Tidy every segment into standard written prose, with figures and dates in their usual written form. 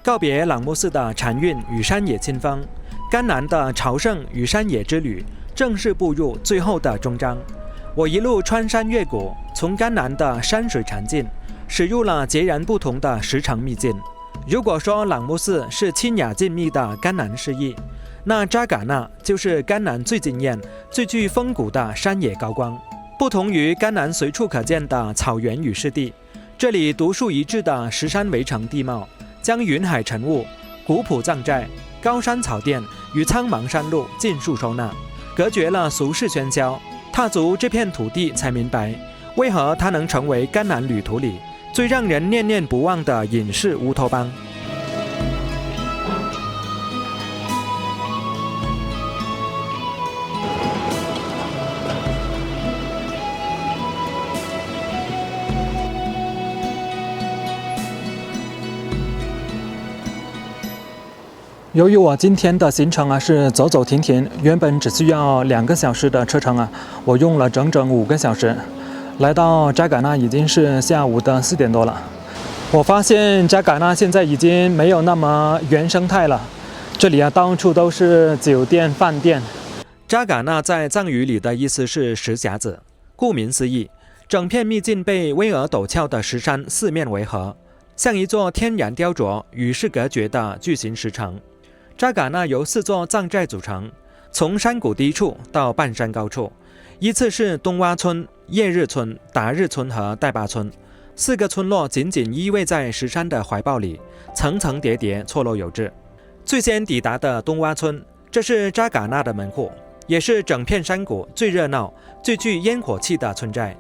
告别朗木寺的禅韵与山野清风，甘南的朝圣与山野之旅正式步入最后的终章。我一路穿山越谷，从甘南的山水禅境，驶入了截然不同的石城秘境。如果说朗木寺是清雅静谧的甘南诗意，那扎尕那就是甘南最惊艳、最具风骨的山野高光。不同于甘南随处可见的草原与湿地，这里独树一帜的石山围城地貌，将云海晨雾、古朴藏寨、高山草甸与苍茫山路尽数收纳，隔绝了俗世喧嚣。踏足这片土地，才明白为何它能成为甘南旅途里最让人念念不忘的隐士乌托邦。由于我今天的行程是走走停停，原本只需要2个小时的车程我用了整整5个小时。来到扎尕那已经是下午的4点多了。我发现扎尕那现在已经没有那么原生态了，这里到处都是酒店、饭店。扎尕那在藏语里的意思是石匣子，顾名思义，整片秘境被巍峨陡峭的石山四面围合，像一座天然雕琢、与世隔绝的巨型石城。扎尕那由4座藏寨组成，从山谷低处到半山高处，依次是东洼村、叶日村、达日村和代巴村，4个村落紧紧依偎在石山的怀抱里，层层叠叠，错落有致。最先抵达的东洼村，这是扎尕那的门户，也是整片山谷最热闹、最具烟火气的村寨。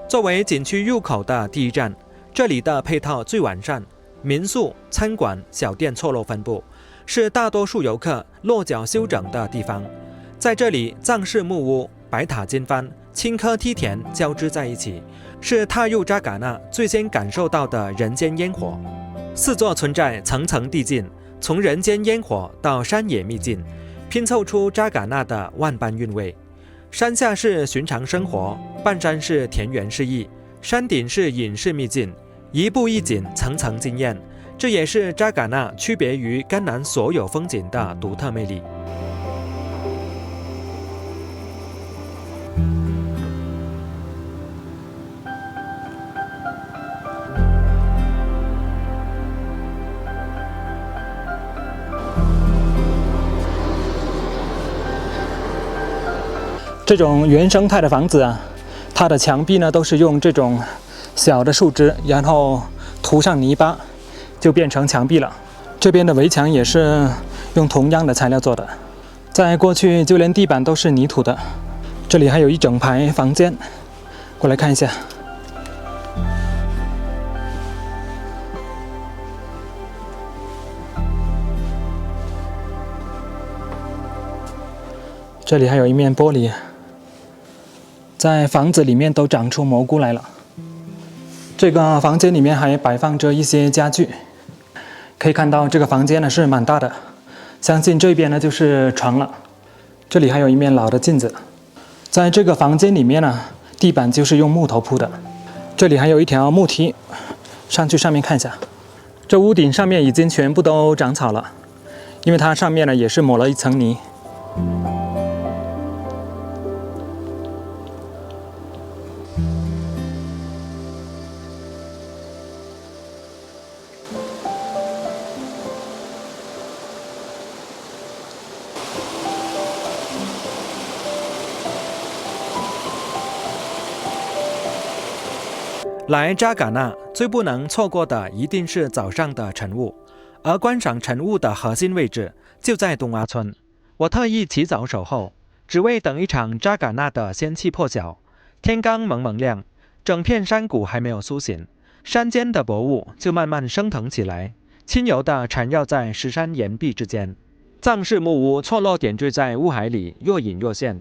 作为景区入口的第一站，这里的配套最完善，民宿、餐馆、小店错落分布，是大多数游客落脚休整的地方。在这里，藏式木屋、白塔金幡、青稞梯田交织在一起，是踏入扎尕那最先感受到的人间烟火。4座村寨层层递进，从人间烟火到山野秘境，拼凑出扎尕那的万般韵味。山下是寻常生活，半山是田园诗意，山顶是隐士秘境，一步一景，层层惊艳。这也是扎尕那区别于甘南所有风景的独特魅力。这种原生态的房子它的墙壁都是用这种小的树枝，然后涂上泥巴，就变成墙壁了。这边的围墙也是用同样的材料做的，在过去就连地板都是泥土的。这里还有一整排房间，过来看一下。这里还有一面玻璃，在房子里面都长出蘑菇来了。这个房间里面还摆放着一些家具，可以看到这个房间是蛮大的，相信这边就是床了。这里还有一面老的镜子。在这个房间里面地板就是用木头铺的。这里还有一条木梯，上去上面看一下。这屋顶上面已经全部都长草了，因为它上面也是抹了一层泥。来扎尕那最不能错过的一定是早上的晨雾，而观赏晨雾的核心位置就在东洼村。我特意起早守候，只为等一场扎尕那的仙气破晓。天刚蒙蒙亮，整片山谷还没有苏醒，山间的薄雾就慢慢升腾起来，轻柔地缠绕在石山岩壁之间。藏式木屋错落点缀在雾海里，若隐若现。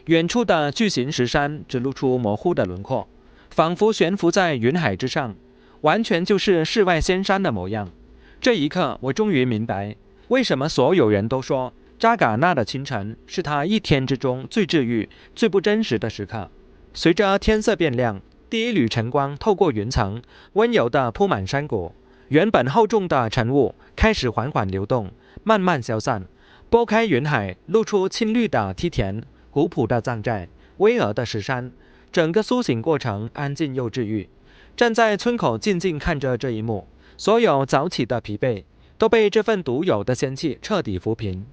远处的巨型石山只露出模糊的轮廓，仿佛悬浮在云海之上，完全就是世外仙山的模样。这一刻，我终于明白，为什么所有人都说扎尕那的清晨是他一天之中最治愈、最不真实的时刻。随着天色变亮，第一缕晨光透过云层，温柔地铺满山谷，原本厚重的晨雾开始缓缓流动，慢慢消散，拨开云海，露出青绿的梯田、古朴的藏寨、巍峨的石山。整个苏醒过程安静又治愈。站在村口静静看着这一幕，所有早起的疲惫都被这份独有的仙气彻底抚平。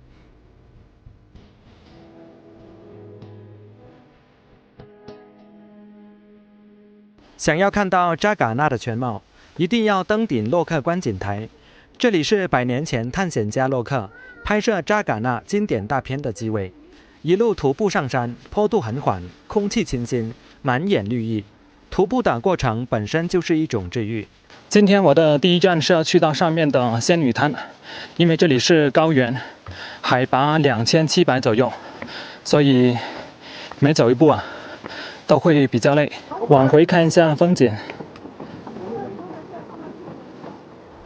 想要看到扎尕那的全貌，一定要登顶洛克观景台。这里是100年前探险家洛克拍摄扎尕那经典大片的机位。一路徒步上山，坡度很缓，空气清新，满眼绿意。徒步的过程本身就是一种治愈。今天我的第一站是要去到上面的仙女滩，因为这里是高原，海拔2700左右，所以每走一步都会比较累。往回看一下风景。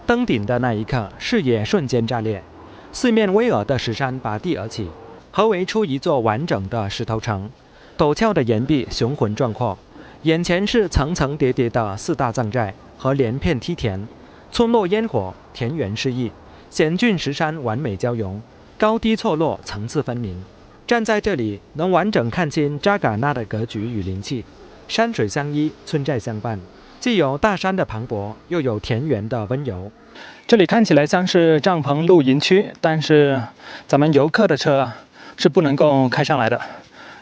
登顶的那一刻，视野瞬间炸裂，四面巍峨的石山拔地而起，合围出一座完整的石头城。陡峭的岩壁雄浑壮阔，眼前是层层叠叠的4大藏寨和连片梯田，村落烟火，田园诗意，险峻石山完美交融，高低错落，层次分明。站在这里，能完整看清扎尕那的格局与灵气。山水相依，村寨相伴，既有大山的磅礴，又有田园的温柔。这里看起来像是帐篷露营区，但是咱们游客的车是不能够开上来的。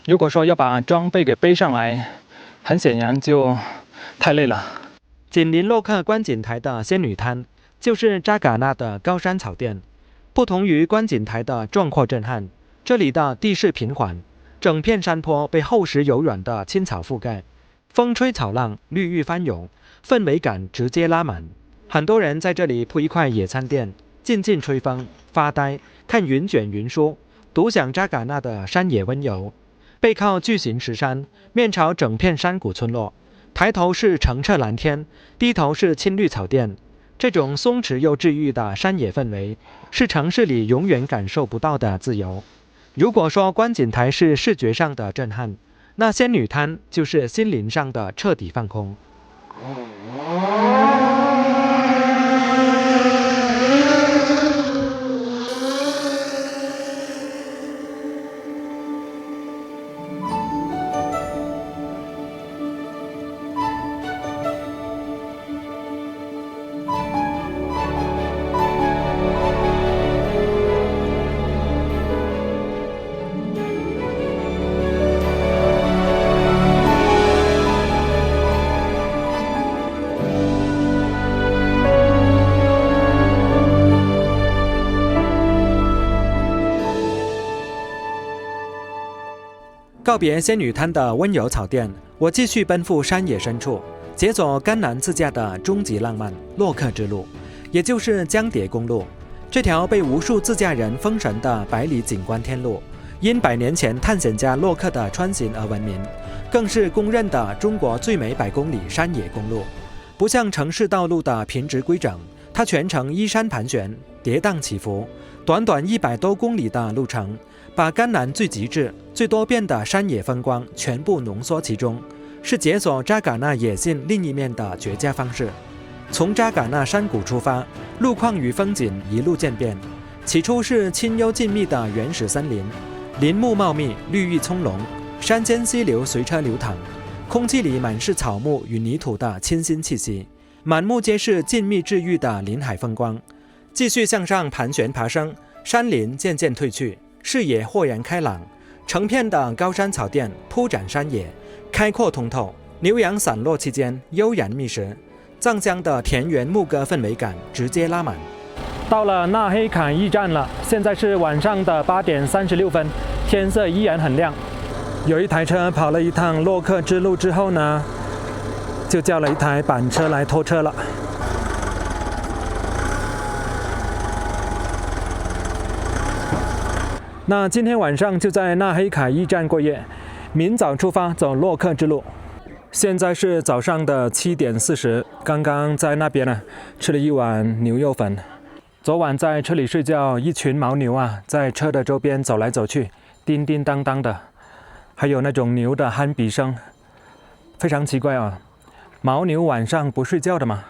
如果说要把装备给背上来，很显然就太累了。紧邻洛克观景台的仙女滩，就是扎尕那的高山草甸。不同于观景台的壮阔震撼，这里的地势平缓，整片山坡被厚实柔软的青草覆盖，风吹草浪，绿郁翻涌，氛围感直接拉满。很多人在这里铺一块野餐垫，静静吹风、发呆，看云卷云舒，独享扎尕那的山野温柔。背靠巨型石山，面朝整片山谷村落，抬头是澄澈蓝天，低头是青绿草甸。这种松弛又治愈的山野氛围，是城市里永远感受不到的自由。如果说观景台是视觉上的震撼，那仙女滩就是心灵上的彻底放空。告别仙女滩的温柔草甸，我继续奔赴山野深处，解锁甘南自驾的终极浪漫——洛克之路，也就是江叠公路。这条被无数自驾人封神的百里景观天路，因100年前探险家洛克的穿行而闻名，更是公认的中国最美100公里山野公路。不像城市道路的平直规整，它全程依山盘旋，跌宕起伏，短短100多公里的路程，把甘南最极致、最多变的山野风光全部浓缩其中，是解锁扎尕那野性另一面的绝佳方式。从扎尕那山谷出发，路况与风景一路渐变。起初是清幽静谧的原始森林，林木茂密，绿意葱茏，山间溪流随车流淌，空气里满是草木与泥土的清新气息，满目皆是静谧治愈的林海风光。继续向上盘旋爬升，山林渐渐退去，视野豁然开朗，成片的高山草甸铺展山野，开阔通透，牛羊散落其间，悠然觅食。藏乡的田园牧歌氛围感直接拉满。到了纳黑坎驿站了，现在是晚上的8点36分，天色依然很亮。有一台车跑了一趟洛克之路之后呢，就叫了一台板车来拖车了。那今天晚上就在纳黑坎驿站过夜，明早出发走洛克之路。现在是早上的7点40，刚刚在那边呢吃了一碗牛肉粉。昨晚在车里睡觉，一群牦牛在车的周边走来走去，叮叮当当的，还有那种牛的鼾鼻声，非常奇怪牦牛晚上不睡觉的嘛。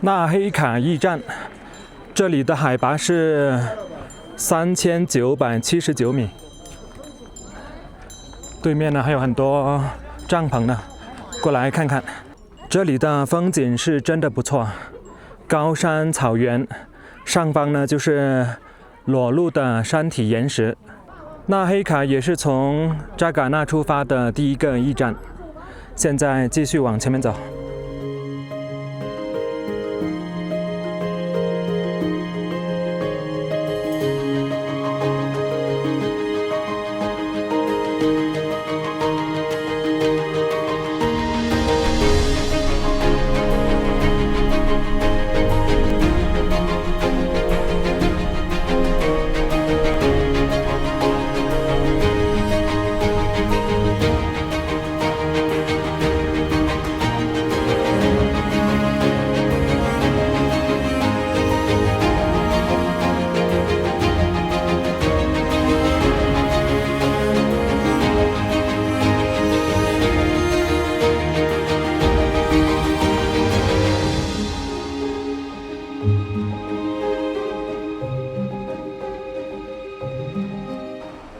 纳黑卡驿站，这里的海拔是3979米。对面呢还有很多帐篷呢，过来看看。这里的风景是真的不错，高山草原，上方呢就是裸露的山体岩石。纳黑卡也是从扎尕那出发的第一个驿站。现在继续往前面走。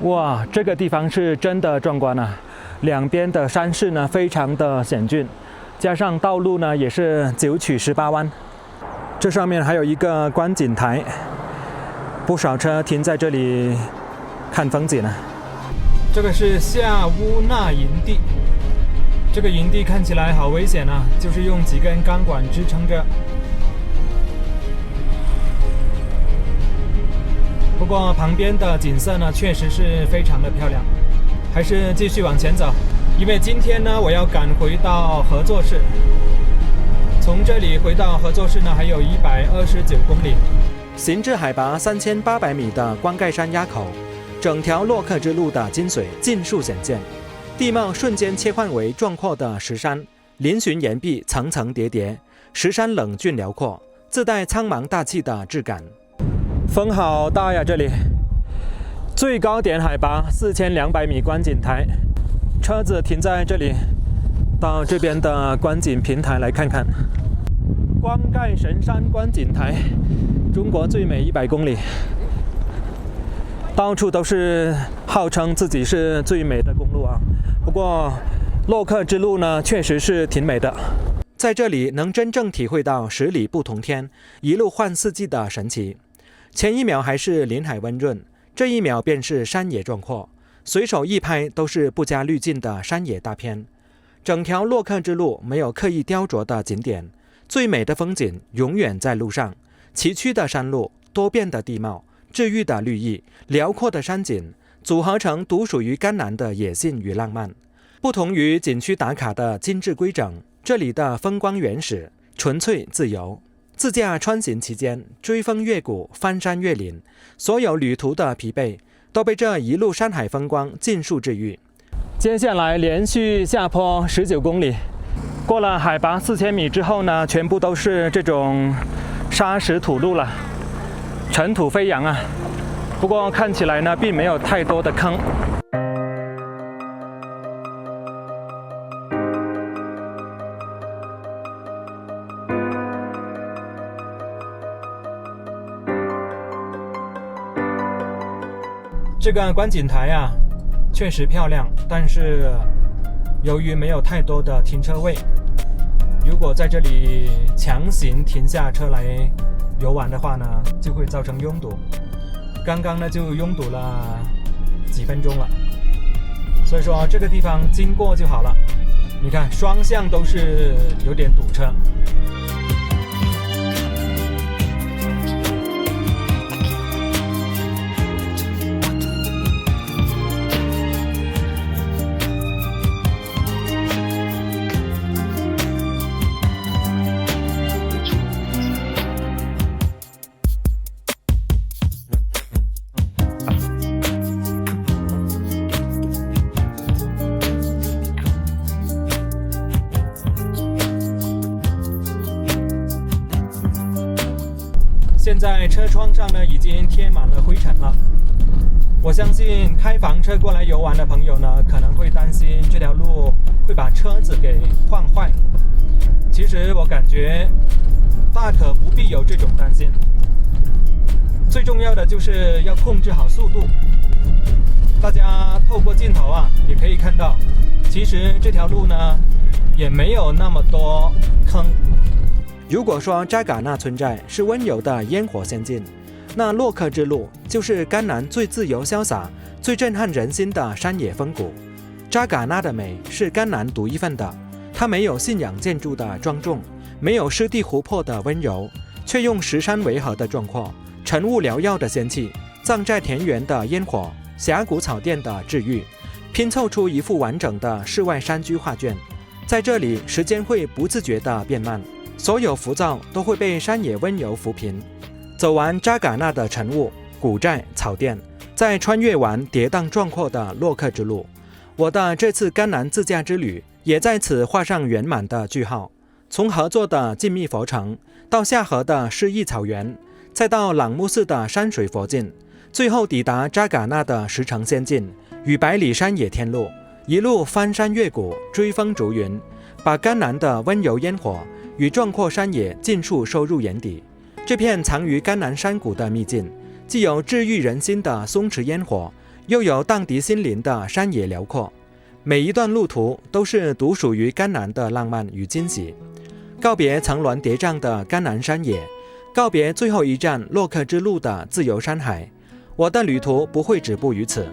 哇，这个地方是真的壮观啊！两边的山势呢非常的险峻，加上道路呢也是9曲18弯。这上面还有一个观景台，不少车停在这里看风景呢。这个是夏乌纳营地，这个营地看起来好危险啊，就是用几根钢管支撑着。不过旁边的景色呢，确实是非常的漂亮。还是继续往前走，因为今天呢，我要赶回到合作市。从这里回到合作市呢，还有129公里。行至海拔3800米的光盖山垭口，整条洛克之路的精髓尽数显现，地貌瞬间切换为壮阔的石山，嶙峋岩壁层层叠叠，石山冷峻辽阔，自带苍茫大气的质感。风好大呀！这里最高点海拔4200米，观景台，车子停在这里，到这边的观景平台来看看。光盖神山观景台，中国最美100公里，到处都是号称自己是最美的公路啊。不过洛克之路呢，确实是挺美的。在这里能真正体会到10里不同天，一路换四季的神奇。前一秒还是林海温润，这一秒便是山野壮阔，随手一拍都是不加滤镜的山野大片。整条洛克之路没有刻意雕琢的景点，最美的风景永远在路上。崎岖的山路，多变的地貌，治愈的绿意，辽阔的山景，组合成独属于甘南的野性与浪漫。不同于景区打卡的精致规整，这里的风光原始，纯粹自由。自驾穿行期间，追风越谷，翻山越岭，所有旅途的疲惫都被这一路山海风光尽数治愈。接下来连续下坡19公里，过了海拔4000米之后呢，全部都是这种沙石土路了，尘土飞扬啊。不过看起来呢，并没有太多的坑。这个观景台啊，确实漂亮，但是由于没有太多的停车位，如果在这里强行停下车来游玩的话呢，就会造成拥堵。刚刚呢就拥堵了几分钟了，所以说这个地方经过就好了。你看双向都是有点堵车。现在车窗上呢已经贴满了灰尘了，我相信开房车过来游玩的朋友呢，可能会担心这条路会把车子给晃坏。其实我感觉大可不必有这种担心。最重要的就是要控制好速度。大家透过镜头也可以看到，其实这条路呢也没有那么多坑。如果说扎尕那村寨是温柔的烟火仙境，那洛克之路就是甘南最自由潇洒、最震撼人心的山野风骨。扎尕那的美是甘南独一份的，它没有信仰建筑的庄重，没有湿地湖泊的温柔，却用石山围河的壮阔、晨雾缭绕的仙气、藏寨田园的烟火、峡谷草甸的治愈，拼凑出一幅完整的世外山居画卷。在这里，时间会不自觉地变慢，所有浮躁都会被山野温柔抚平。走完扎尕那的晨雾、古寨、草甸，再穿越完跌宕壮阔的洛克之路，我的这次甘南自驾之旅也在此画上圆满的句号。从合作的静谧佛城，到下河的诗意草原，再到朗木寺的山水佛境，最后抵达扎尕那的石城仙境与百里山野天路，一路翻山越谷，追风逐云，把甘南的温柔烟火与壮阔山野尽数收入眼底。这片藏于甘南山谷的秘境，既有治愈人心的松弛烟火，又有荡涤心灵的山野辽阔。每一段路途都是独属于甘南的浪漫与惊喜。告别层峦叠嶂的甘南山野，告别最后一站洛克之路的自由山海，我的旅途不会止步于此。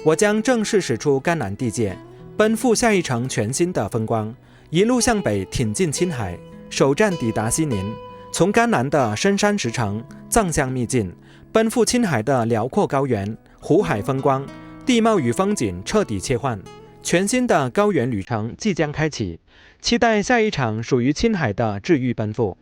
我将正式驶出甘南地界，奔赴下一程全新的风光，一路向北挺进青海，首站抵达西宁。从甘南的深山石城、藏乡秘境，奔赴青海的辽阔高原、湖海风光，地貌与风景彻底切换，全新的高原旅程即将开启，期待下一场属于青海的治愈奔赴。